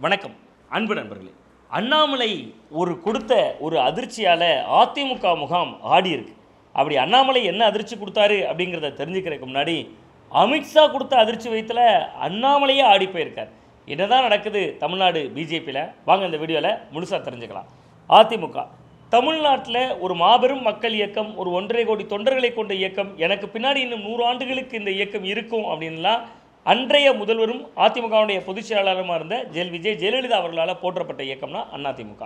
வணக்கம் அன்பு நண்பர்களே. அண்ணாமலை கொடுத்த ஒரு அதிர்ச்சியால் அதிமுக முகாம் ஆடி இருக்கு. அப்படி அண்ணாமலை என்ன அதிர்ச்சி கொடுத்தாரு அப்படிங்கிறத தெரிஞ்சுக்கிறதுக்கு முன்னாடி அமித்ஷா கொடுத்த அதிர்ச்சி வயத்தில் அண்ணாமலையே ஆடி போயிருக்கார். என்னதான் நடக்குது தமிழ்நாடு பிஜேபியில், வாங்க இந்த வீடியோவில் முழுசாக தெரிஞ்சுக்கலாம். அதிமுக தமிழ்நாட்டில் ஒரு மாபெரும் மக்கள் இயக்கம், ஒரு 1.5 கோடி தொண்டர்களை கொண்ட இயக்கம், எனக்கு பின்னாடி இன்னும் 100 ஆண்டுகளுக்கு இந்த இயக்கம் இருக்கும் அப்படின்லாம் அன்றைய முதல்வரும் அதிமுகவுடைய பொதுச் செயலாளருமாக இருந்த விஜய் ஜெயலலிதா அவர்களால் போற்றப்பட்ட இயக்கம்னா அதிமுக.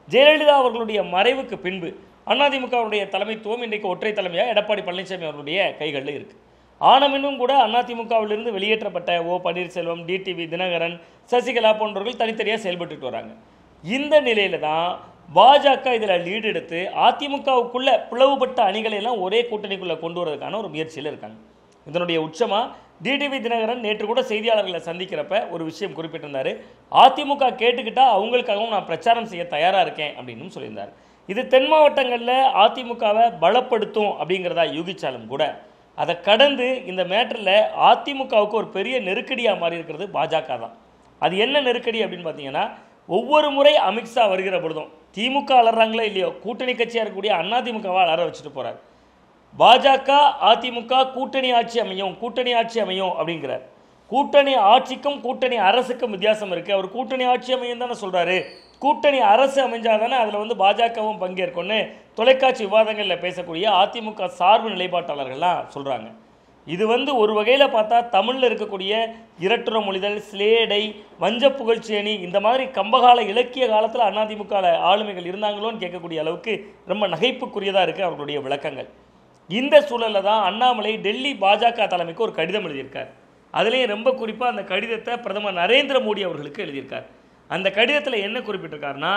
ஜெயலலிதா அவர்களுடைய மறைவுக்கு பின்பு அதிமுகவுடைய தலைமைத்துவம் இன்றைக்கு ஒற்றை தலைமையாக எடப்பாடி பழனிசாமி அவர்களுடைய கைகளில் இருக்குது. ஆனமின்னும் கூட அதிமுகவிலிருந்து வெளியேற்றப்பட்ட பன்னீர்செல்வம், டிடிவி தினகரன், சசிகலா போன்றவர்கள் தனித்தனியாக செயல்பட்டு வராங்க. இந்த நிலையில தான் பாஜக இதில் லீடு எடுத்து அதிமுகவுக்குள்ள பிளவுபட்ட அணிகளை எல்லாம் ஒரே கூட்டணிக்குள்ளே கொண்டு வரதுக்கான ஒரு முயற்சியில் இருக்காங்க. இதனுடைய உச்சமாக டிடிவி தினகரன் நேற்று கூட செய்தியாளர்களை சந்திக்கிறப்ப ஒரு விஷயம் குறிப்பிட்டிருந்தார். அதிமுக கேட்டுக்கிட்டா அவங்களுக்காகவும் நான் பிரச்சாரம் செய்ய தயாராக இருக்கேன் அப்படின்னு சொல்லியிருந்தார். இது தென் மாவட்டங்களில் அதிமுகவை பலப்படுத்தும் அப்படிங்கிறதா யூகிச்சாலும் கூட அதை கடந்து இந்த மேட்டரில் அதிமுகவுக்கு ஒரு பெரிய நெருக்கடியாக மாறி இருக்கிறது பாஜக தான். அது என்ன நெருக்கடி அப்படின்னு பார்த்தீங்கன்னா, ஒவ்வொரு முறை அமித்ஷா வருகிற பொழுதும் திமுக அலறாங்களோ இல்லையோ, கூட்டணி கட்சியாக இருக்கக்கூடிய அதிமுகவை அலற வச்சுட்டு போகிறார். பாஜக அதிமுக கூட்டணி ஆட்சி அமையும் அப்படிங்கிறார். கூட்டணி ஆட்சிக்கும் கூட்டணி அரசுக்கும் வித்தியாசம் இருக்குது. அவர் கூட்டணி ஆட்சி அமையும் தானே சொல்கிறாரு. கூட்டணி அரசு அமைஞ்சாதானே அதில் பஜகவும் பங்கேற்கொண்டு தொலைக்காட்சி விவாதங்களில் பேசக்கூடிய அதிமுக சார்பு நிலைப்பாட்டாளர்கள்லாம் சொல்கிறாங்க. இது ஒரு வகையில் பார்த்தா தமிழில் இருக்கக்கூடிய இரட்டுற மொழிதல், சிலேடை, வஞ்ச புகழ்ச்சியணி, இந்த மாதிரி கம்பகால இலக்கிய காலத்தில் அதிமுக ஆளுமைகள் இருந்தாங்களோன்னு கேட்கக்கூடிய அளவுக்கு ரொம்ப நகைப்புக்குரியதாக இருக்குது அவர்களுடைய விளக்கங்கள். இந்த சூழலில் தான் அண்ணாமலை டெல்லி பாஜக தலைமைக்கு ஒரு கடிதம் எழுதியிருக்கார். அதுலேயும் ரொம்ப குறிப்பாக அந்த கடிதத்தை பிரதமர் நரேந்திர மோடி அவர்களுக்கு எழுதியிருக்கார். அந்த கடிதத்தில் என்ன குறிப்பிட்டிருக்காருன்னா,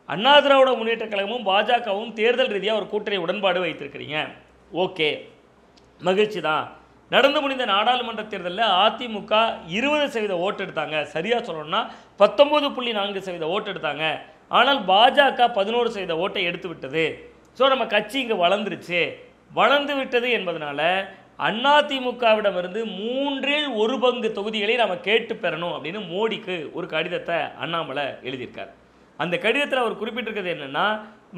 அண்ணா திராவிட முன்னேற்ற கழகமும் பாஜகவும் தேர்தல் ரீதியாக ஒரு கூட்டணி உடன்பாடு வைத்திருக்கிறீங்க, ஓகே, மகிழ்ச்சி தான். நடந்து முடிந்த நாடாளுமன்ற தேர்தலில் அதிமுக 20% ஓட்டு எடுத்தாங்க, சரியாக சொல்லணும்னா 19.4% ஓட்டு எடுத்தாங்க. ஆனால் பாஜக 11% ஓட்டை எடுத்து விட்டது. ஸோ நம்ம கட்சி இங்கே வளர்ந்து விட்டது என்பதனால அதிமுகவிடமிருந்து 1/3 பங்கு தொகுதிகளை நம்ம கேட்டு பெறணும் அப்படின்னு மோடிக்கு ஒரு கடிதத்தை அண்ணாமலை எழுதியிருக்கார். அந்த கடிதத்தில் அவர் குறிப்பிட்டிருக்கிறது என்னென்னா,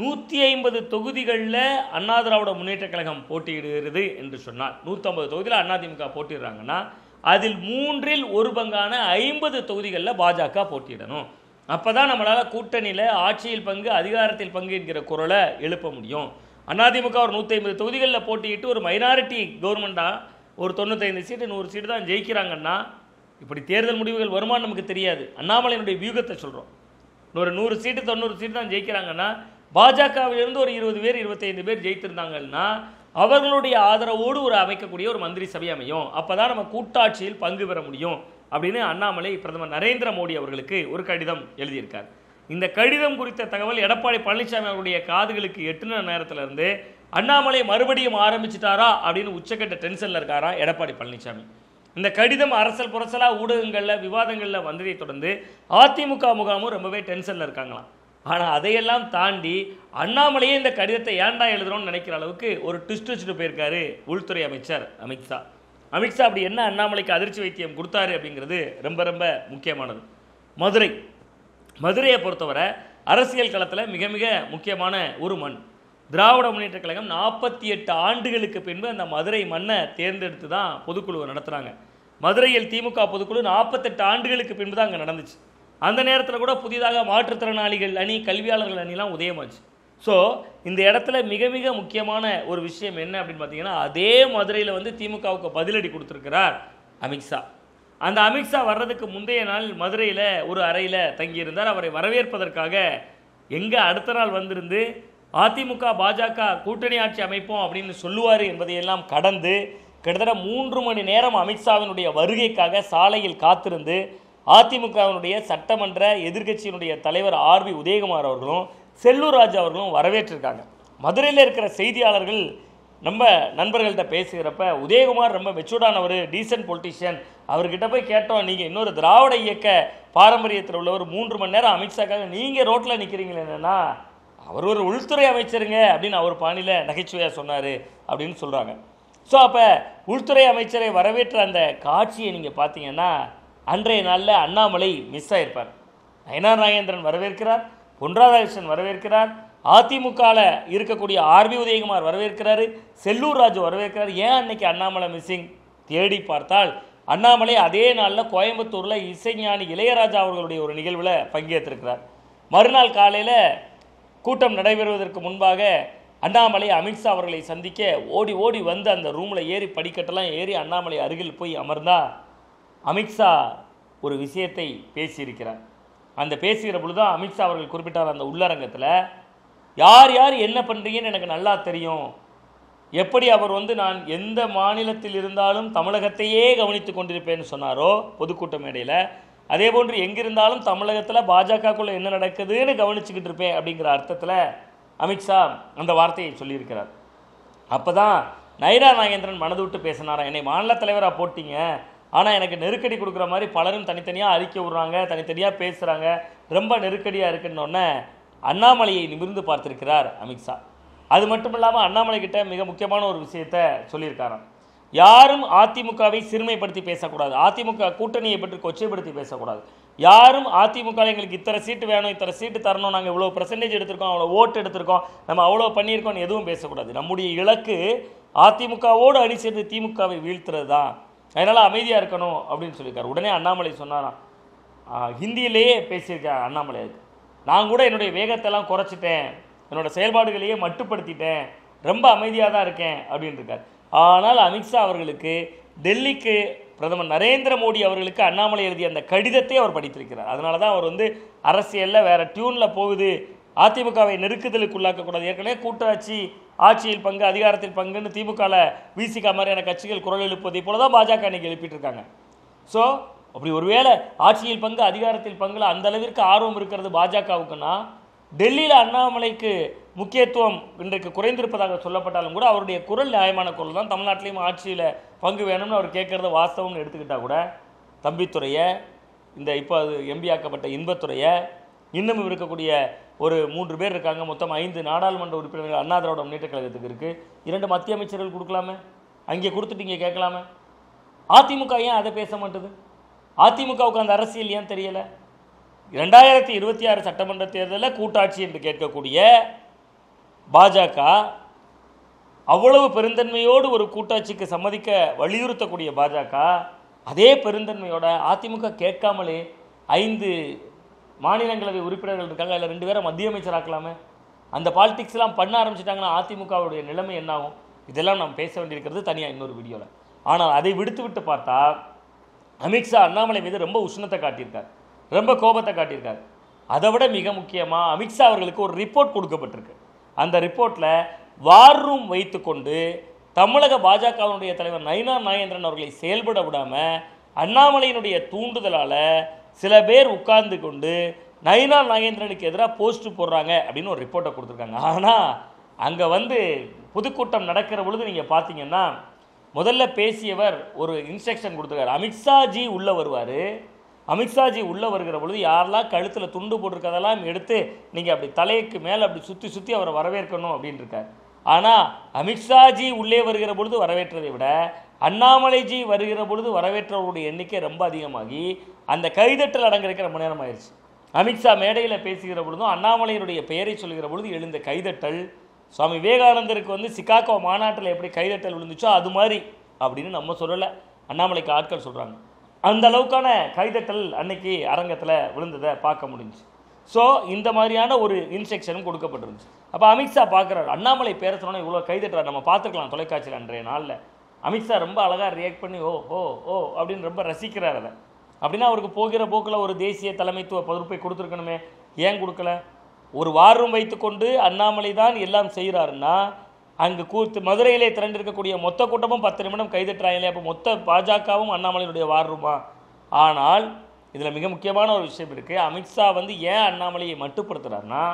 150 தொகுதிகளில் அண்ணா திராவிட முன்னேற்ற கழகம் போட்டியிடுகிறது என்று சொன்னால், 150 தொகுதியில் அதிமுக போட்டிடுறாங்கன்னா அதில் 1/3 பங்கான 50 தொகுதிகளில் பாஜக போட்டியிடணும். அப்போ தான் நம்மளால் கூட்டணியில் ஆட்சியில் பங்கு, அதிகாரத்தில் பங்கு என்கிற குரலை எழுப்ப முடியும். அதிமுக ஒரு 150 தொகுதிகளில் போட்டியிட்டு ஒரு மைனாரிட்டி கவர்மெண்ட்டாக ஒரு 95 சீட்டு 100 சீட்டு தான் ஜெயிக்கிறாங்கன்னா, இப்படி தேர்தல் முடிவுகள் வருமானு நமக்கு தெரியாது, அண்ணாமலையினுடைய வியூகத்தை சொல்கிறோம். ஒரு 100 சீட்டு 90 சீட்டு தான் ஜெயிக்கிறாங்கன்னா, பாஜகவிலிருந்து ஒரு 20 பேர் 25 பேர் ஜெயித்திருந்தாங்கன்னா அவர்களுடைய ஆதரவோடு ஒரு அமைக்கக்கூடிய ஒரு மந்திரி சபை அமையும். அப்போ தான் நம்ம கூட்டாட்சியில் பங்கு பெற முடியும் அப்படின்னு அண்ணாமலை பிரதமர் நரேந்திர மோடி அவர்களுக்கு ஒரு கடிதம் எழுதியிருக்கார். இந்த கடிதம் குறித்த தகவல் எடப்பாடி பழனிசாமி அவருடைய காதுகளுக்கு எட்டுன நேரத்திலிருந்து அண்ணாமலை மறுபடியும் ஆரம்பிச்சிட்டாரா அப்படின்னு உச்சக்கட்ட டென்ஷனில் இருக்காரா எடப்பாடி பழனிசாமி. இந்த கடிதம் அரசல் புரசலாக ஊடகங்களில் விவாதங்களில் வந்ததை தொடர்ந்து அதிமுக முகாமும் ரொம்பவே டென்ஷனில் இருக்காங்களாம். ஆனால் அதையெல்லாம் தாண்டி அண்ணாமலையே இந்த கடிதத்தை ஏன்டா எழுதுறோன்னு நினைக்கிற அளவுக்கு ஒரு ட்விஸ்ட் வச்சுட்டு போயிருக்காரு உள்துறை அமைச்சர் அமித்ஷா. அப்படி என்ன அண்ணாமலைக்கு அதிர்ச்சி வைத்தியம் கொடுத்தாரு அப்படிங்கிறது ரொம்ப ரொம்ப முக்கியமானது. மதுரையை பொறுத்தவரை அரசியல் களத்தில் மிக மிக முக்கியமான ஒரு மண். திராவிட முன்னேற்ற கழகம் 48 ஆண்டுகளுக்கு பின்பு அந்த மதுரை மண்ணை தேர்ந்தெடுத்து தான் பொதுக்குழுவை நடத்துகிறாங்க. மதுரையில் திமுக பொதுக்குழு 48 ஆண்டுகளுக்கு பின்பு தான் அங்கே நடந்துச்சு. அந்த நேரத்தில் கூட புதிதாக மாற்றுத்திறனாளிகள் அணி, கல்வியாளர்கள் அணிலாம் உதயமாச்சு. ஸோ இந்த இடத்துல மிக மிக முக்கியமான ஒரு விஷயம் என்ன அப்படின்னு பார்த்தீங்கன்னா, அதே மதுரையில் திமுகவுக்கு பதிலடி கொடுத்துருக்கிறார் அமித்ஷா. அந்த அமித்ஷா வர்றதுக்கு முந்தைய நாள் மதுரையில் ஒரு அறையில் தங்கியிருந்தார். அவரை வரவேற்பதற்காக எங்கே அடுத்த நாள் வந்திருந்து அதிமுக பாஜக கூட்டணி ஆட்சி அமைப்போம் அப்படின்னு சொல்லுவார் என்பதையெல்லாம் கடந்து கிட்டத்தட்ட 3 மணி நேரம் அமித்ஷாவினுடைய வருகைக்காக சாலையில் காத்திருந்து அதிமுகவினுடைய சட்டமன்ற எதிர்க்கட்சியினுடைய தலைவர் ஆர்வி உதயகுமார் அவர்களும் செல்லூர் ராஜு அவர்களும் வரவேற்றிருக்காங்க. மதுரையில் இருக்கிற செய்தியாளர்கள் நம்ம நண்பர்கள்ட்ட பேசுகிறப்ப, உதயகுமார் ரொம்ப மெச்சூர்டானவர், டீசன்ட் பொலிட்டிஷியன், அவர்கிட்ட போய் கேட்டோம், நீங்கள் இன்னொரு திராவிட இயக்க பாரம்பரியத்தில் உள்ளவர், 3 மணி நேரம் அமித்ஷாக்காக நீங்கள் ரோட்டில் நிற்கிறீங்களே, என்னென்னா அவர் ஒரு உள்துறை அமைச்சருங்க அப்படின்னு அவர் பாணியில் நகைச்சுவையாக சொன்னார் அப்படின்னு சொல்கிறாங்க. ஸோ அப்போ உள்துறை அமைச்சரை வரவேற்ற அந்த காட்சியை நீங்கள் பார்த்தீங்கன்னா அன்றைய நாளில் அண்ணாமலை மிஸ் ஆகிருப்பார். நயனார் நாகேந்திரன் வரவேற்கிறார், பொன் ராதாகிருஷ்ணன் வரவேற்கிறார், அதிமுகவில் இருக்கக்கூடிய ஆர்பி உதயகுமார் வரவேற்கிறாரு, செல்லூர் ராஜு வரவேற்கிறார். ஏன் அன்னைக்கு அண்ணாமலை மிஸ்ஸிங் தேடி பார்த்தால் அண்ணாமலை அதே நாளில் கோயம்புத்தூரில் இசைஞானி இளையராஜா அவர்களுடைய ஒரு நிகழ்வில் பங்கேற்றிருக்கிறார். மறுநாள் காலையில் கூட்டம் நடைபெறுவதற்கு முன்பாக அண்ணாமலை அமித்ஷா அவர்களை சந்திக்க ஓடி ஓடி வந்து அந்த ரூமில் ஏறி படிக்கட்டெல்லாம் ஏறி அண்ணாமலை அருகில் போய் அமர்ந்தா அமித்ஷா ஒரு விஷயத்தை பேசியிருக்கிறார். அந்த பேசுகிற பொழுது தான் அமித்ஷா அவர்கள் குறிப்பிட்டார் அந்த உள்ளரங்கத்தில், யார் யார் என்ன பண்ணுறீங்கன்னு எனக்கு நல்லா தெரியும். எப்படி அவர் நான் எந்த மாநிலத்தில் இருந்தாலும் தமிழகத்தையே கவனித்து கொண்டிருப்பேன்னு சொன்னாரோ பொதுக்கூட்ட மேடையில், அதே போன்று எங்கிருந்தாலும் தமிழகத்தில் பாஜகக்குள்ளே என்ன நடக்குதுன்னு கவனிச்சுக்கிட்டு இருப்பேன் அப்படிங்கிற அர்த்தத்தில் அமித்ஷா அந்த வார்த்தையை சொல்லியிருக்கிறார். அப்போ தான் நயனார் நாகேந்திரன் மனது விட்டு பேசினாரா, என்னை மாநில தலைவராக போட்டிங்க, ஆனால் எனக்கு நெருக்கடி கொடுக்குற மாதிரி பலரும் தனித்தனியாக அறிக்கை விடுறாங்க, தனித்தனியாக பேசுகிறாங்க, ரொம்ப நெருக்கடியாக இருக்குன்னொன்னே அண்ணாமலையை நிமிர்ந்து பார்த்திருக்கிறார் அமித்ஷா. அது மட்டும் இல்லாமல் அண்ணாமலை கிட்ட மிக முக்கியமான ஒரு விஷயத்தை சொல்லியிருக்காராம், யாரும் அதிமுகவை சிறுமைப்படுத்தி பேசக்கூடாது, அதிமுக கூட்டணியை பற்றி கொச்சைப்படுத்தி பேசக்கூடாது, யாரும் அதிமுக எங்களுக்கு இத்தனை சீட்டு வேணும், இத்தனை சீட்டு தரணும், நாங்கள் இவ்வளோ பர்சன்டேஜ் எடுத்திருக்கோம், அவ்வளோ ஓட்டு எடுத்திருக்கோம், நம்ம அவ்வளோ பண்ணியிருக்கோம்னு எதுவும் பேசக்கூடாது. நம்முடைய இலக்கு அதிமுகவோடு அணி சேர்ந்து திமுகவை வீழ்த்துறது தான், அதனால் அமைதியாக இருக்கணும் அப்படின்னு சொல்லியிருக்காரு. உடனே அண்ணாமலை சொன்னாராம், ஹிந்தியிலேயே பேசியிருக்கார் அண்ணாமலை, நான் கூட என்னுடைய வேகத்தெல்லாம் குறைச்சிட்டேன், என்னோடய செயல்பாடுகளையே மட்டுப்படுத்திட்டேன், ரொம்ப அமைதியாக தான் இருக்கேன் அப்படின்னு இருக்கார். ஆனால் அமித்ஷா அவர்களுக்கு டெல்லிக்கு பிரதமர் நரேந்திர மோடி அவர்களுக்கு அண்ணாமலை எழுதிய அந்த கடிதத்தை அவர் படித்திருக்கிறார். அதனால தான் அவர் அரசியலில் வேறு டியூனில் போகுது, அதிமுகவை நெருக்குதலுக்கு உள்ளாக்கக்கூடாது, ஏற்கனவே கூட்டாட்சி ஆட்சியில் பங்கு அதிகாரத்தில் பங்குன்னு திமுகவில் விசிக மாதிரியான கட்சிகள் குரல் எழுப்புவதை போல தான் பாஜக இன்னைக்கு எழுப்பிட்டு இருக்காங்க. ஸோ அப்படி ஒருவேளை ஆட்சியில் பங்கு அதிகாரத்தில் பங்குல அந்த அளவிற்கு ஆர்வம் இருக்கிறது பாஜகவுக்குன்னா, டெல்லியில் அண்ணாமலைக்கு முக்கியத்துவம் இன்றைக்கு குறைந்திருப்பதாக சொல்லப்பட்டாலும் கூட அவருடைய குரல் நியாயமான குரல் தான். தமிழ்நாட்டிலையும் ஆட்சியில் பங்கு வேணும்னு அவர் கேட்குறத வாஸ்தவம்னு எடுத்துக்கிட்டால் கூட தம்பித்துறையை, இந்த இப்போ அது எம்பி ஆக்கப்பட்ட இன்பத்துறையை, இன்னும் இருக்கக்கூடிய ஒரு 3 பேர் இருக்காங்க, மொத்தம் 5 நாடாளுமன்ற உறுப்பினர்கள் அண்ணா திராவிட முன்னேற்ற கழகத்துக்கு இருக்குது, 2 மத்திய அமைச்சர்கள் கொடுக்கலாமே, அங்கே கொடுத்துட்டு இங்கே கேட்கலாமே. அதிமுக ஏன் அதை பேச மாட்டுது? அதிமுகவுக்கு அந்த அரசியல் ஏன் தெரியலை? 2026 சட்டமன்ற தேர்தலில் கூட்டாட்சி என்று கேட்கக்கூடிய பாஜக அவ்வளவு பெருந்தன்மையோடு ஒரு கூட்டாட்சிக்கு சம்மதிக்க வலியுறுத்தக்கூடிய பாஜக அதே பெருந்தன்மையோட அதிமுக கேட்காமலே 5 மாநிலங்களவை உறுப்பினர்கள் இருக்காங்க, அதில் 2 பேரை மத்திய அமைச்சராக்கலாமே. அந்த பாலிடிக்ஸ்லாம் பண்ண ஆரம்பிச்சிட்டாங்கன்னா அதிமுகவுடைய நிலைமை என்னாகும்? இதெல்லாம் நாம் பேச வேண்டியிருக்கிறது தனியாக இன்னொரு வீடியோவில். ஆனால் அதை விடுத்து பார்த்தா அமித்ஷா அண்ணாமலை மீது ரொம்ப உஷ்ணத்தை காட்டியிருக்கார், ரொம்ப கோபத்தை காட்டியிருக்கார். அதை விட மிக முக்கியமாக அமித்ஷா அவர்களுக்கு ஒரு ரிப்போர்ட் கொடுக்கப்பட்டிருக்கு. அந்த ரிப்போர்ட்டில் வார் ரூம் வைத்துக்கொண்டு தமிழக பாஜகவினுடைய தலைவர் நயனார் நாகேந்திரன் அவர்களை செயல்பட விடாமல் அண்ணாமலையினுடைய தூண்டுதலால் சில பேர் உட்கார்ந்து கொண்டு நயனார் நாகேந்திரனுக்கு எதிராக போஸ்ட் போடுறாங்க அப்படின்னு ஒரு ரிப்போர்ட்டை கொடுத்துருக்காங்க. ஆனால் அங்கே பொதுக்கூட்டம் நடக்கிற பொழுது நீங்கள் பார்த்தீங்கன்னா முதல்ல பேசியவர் ஒரு இன்ஸ்ட்ரக்ஷன் கொடுத்துருக்காரு, அமித்ஷாஜி உள்ளே வருவார், அமித்ஷாஜி உள்ளே வருகிற பொழுது யாரெல்லாம் கழுத்தில் துண்டு போட்டிருக்கதெல்லாம் எடுத்து நீங்கள் அப்படி தலைக்கு மேலே அப்படி சுற்றி சுற்றி அவரை வரவேற்கணும் அப்படின்னு இருக்கார். ஆனால் அமித்ஷாஜி உள்ளே வருகிற பொழுது வரவேற்றதை விட அண்ணாமலைஜி வருகிற பொழுது வரவேற்றவருடைய எண்ணிக்கை ரொம்ப அதிகமாகி அந்த கைதட்டல் அடங்கிருக்க ரொம்ப நேரம் ஆயிடுச்சு. அமித்ஷா மேடையில் பேசுகிற பொழுதும் அண்ணாமலையினுடைய பெயரை சொல்கிற பொழுது எழுந்த கைதட்டல் சுவாமி விவேகானந்தருக்கு சிகாகோ மாநாட்டில் எப்படி கைதட்டல் விழுந்துச்சோ அது மாதிரி அப்படின்னு நம்ம சொல்லலை, அண்ணாமலைக்கு ஆட்கள் சொல்கிறாங்க. அந்த அளவுக்கான கைதட்டல் அன்னைக்கு அரங்கத்தில் விழுந்ததை பார்க்க முடிஞ்சு. ஸோ இந்த மாதிரியான ஒரு இன்ஸ்ட்ரக்ஷனும் கொடுக்கப்பட்டிருந்துச்சு. அப்போ அமித்ஷா பார்க்குறாரு, அண்ணாமலை பேர சொன்னோன்னா இவ்வளோ கைதட்டுறாரு, நம்ம பார்த்துக்கலாம் தொலைக்காட்சியில் அன்றைய நாளில். அமித்ஷா ரொம்ப அழகாக ரியாக்ட் பண்ணி ஓ ஓ ஓ அப்படின்னு ரொம்ப ரசிக்கிறார் அதை. அப்படின்னா அவருக்கு போகிற போக்கில் ஒரு தேசிய தலைமைத்துவ பொறுப்பை கொடுத்துருக்கணுமே, ஏன் கொடுக்கல? ஒரு வார் ரூம் வைத்துக்கொண்டு அண்ணாமலை தான் எல்லாம் செய்கிறாருன்னா அங்கு மதுரையிலே திரண்டிருக்கக்கூடிய மொத்த கூட்டமும் 10 நிமிடம் கைதட்டுறாங்களே, அப்போ மொத்த பாஜகவும் அண்ணாமலையினுடைய வார் ரூமா? ஆனால் இதில் மிக முக்கியமான ஒரு விஷயம் இருக்குது. அமித்ஷா ஏன் அண்ணாமலையை மட்டுப்படுத்துகிறாருன்னா,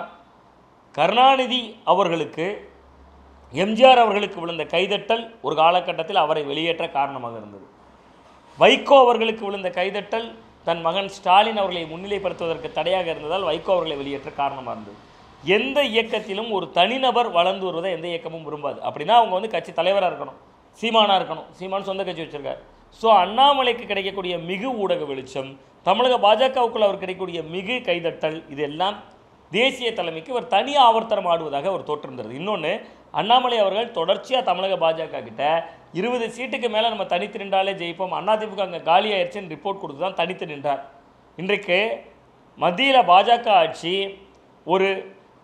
கருணாநிதி அவர்களுக்கு எம்ஜிஆர் அவர்களுக்கு விழுந்த கைதட்டல் ஒரு காலகட்டத்தில் அவரை வெளியேற்ற காரணமாக இருந்தது. வைகோ அவர்களுக்கு விழுந்த கைதட்டல் தன் மகன் ஸ்டாலின் அவர்களை முன்னிலைப்படுத்துவதற்கு தடையாக இருந்ததால் வைகோ அவர்களை வெளியேற்ற காரணமாக இருந்தது. எந்த இயக்கத்திலும் ஒரு தனிநபர் வளர்ந்து வருவதை எந்த இயக்கமும் விரும்பாது. அப்படின்னா அவங்க கட்சி தலைவராக இருக்கணும், சீமானாக இருக்கணும், சீமான் சொந்த கட்சி வச்சுருக்கார், ஸோ அண்ணாமலைக்கு கிடைக்கக்கூடிய மிகு ஊடக வெளிச்சம், தமிழக பாஜகவுக்குள் அவர் கிடைக்கக்கூடிய மிகு கைதட்டல், இதெல்லாம் தேசிய தலைமைக்கு ஒரு தனி ஆவர்த்தனம் ஆடுவதாக ஒரு தோற்றம் தருது. இன்னொன்று, அண்ணாமலை அவர்கள் தொடர்ச்சியாக தமிழக பாஜக கிட்ட 20 சீட்டுக்கு மேலே நம்ம தனித்து நின்றாலே ஜெயிப்போம், அதிமுக அங்கே காலி ஆயிடுச்சுன்னு ரிப்போர்ட் கொடுத்து தான் தனித்து நின்றார். இன்றைக்கு மத்தியில் பாஜக ஆட்சி ஒரு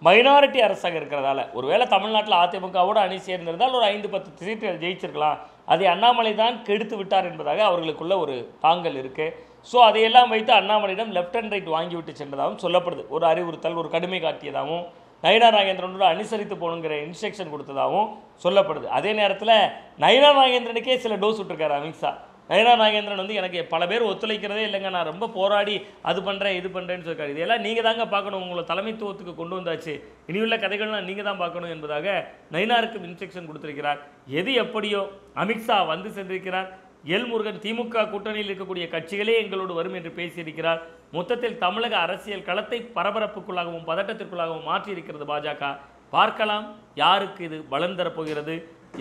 மைனாரிட்டி அரசாக இருக்கிறதால, ஒருவேளை தமிழ்நாட்டில் அதிமுகவோடு அணி சேர்ந்திருந்தால் ஒரு 5-10 சீட்டு ஜெயிச்சிருக்கலாம், அதை அண்ணாமலை தான் கெடுத்து விட்டார் என்பதாக அவர்களுக்குள்ள ஒரு தாங்கல் இருக்குது. ஸோ அதையெல்லாம் வைத்து அண்ணாமலையிடம் லெஃப்ட் அண்ட் ரைட் வாங்கிவிட்டு சென்றதாகவும் சொல்லப்படுது. ஒரு அறிவுறுத்தல், ஒரு கடுமை காட்டியதாகவும், நயினா நாகேந்திரனோட அனுசரித்து போகணுங்கிற இன்ஸ்ட்ரக்ஷன் கொடுத்ததாகவும் சொல்லப்படுது. அதே நேரத்தில் நயினா நாகேந்திரனுக்கே சில டோஸ் விட்டுருக்காரு அமித்ஷா. நயினா நாகேந்திரன் வந்து எனக்கு பல பேர் ஒத்துழைக்கிறதே இல்லைங்க, நான் ரொம்ப போராடி அது பண்ணுறேன் இது பண்ணுறேன்னு சொல்லியிருக்காரு. இதெல்லாம் நீங்கள் தாங்க பார்க்கணும், உங்களை தலைமைத்துவத்துக்கு கொண்டு வந்தாச்சு, இனியுள்ள கதைகள்லாம் நீங்கள் தான் பார்க்கணும் என்பதாக நயினாருக்கும் இன்ஸ்ட்ரக்ஷன் கொடுத்திருக்கிறார். எது எப்படியோ அமித்ஷா வந்து சென்றிருக்கிறார். எல் முருகன் திமுக கூட்டணியில் இருக்கக்கூடிய கட்சிகளே எங்களோடு வரும் என்று பேசியிருக்கிறார். மொத்தத்தில் தமிழக அரசியல் களத்தை பரபரப்புக்குள்ளாகவும் பதட்டத்திற்குள்ளாகவும் மாற்றியிருக்கிறது பாஜக. பார்க்கலாம் யாருக்கு இது பலம் தரப்போகிறது,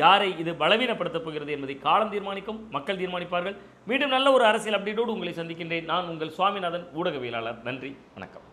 யாரை இது பலவீனப்படுத்தப் போகிறது என்பதை காலம் தீர்மானிக்கும், மக்கள் தீர்மானிப்பார்கள். மீண்டும் நல்ல ஒரு அரசியல் அப்டேட்டோடு உங்களை சந்திக்கின்றேன். நான் உங்கள் சுவாமிநாதன், ஊடகவியலாளர். நன்றி, வணக்கம்.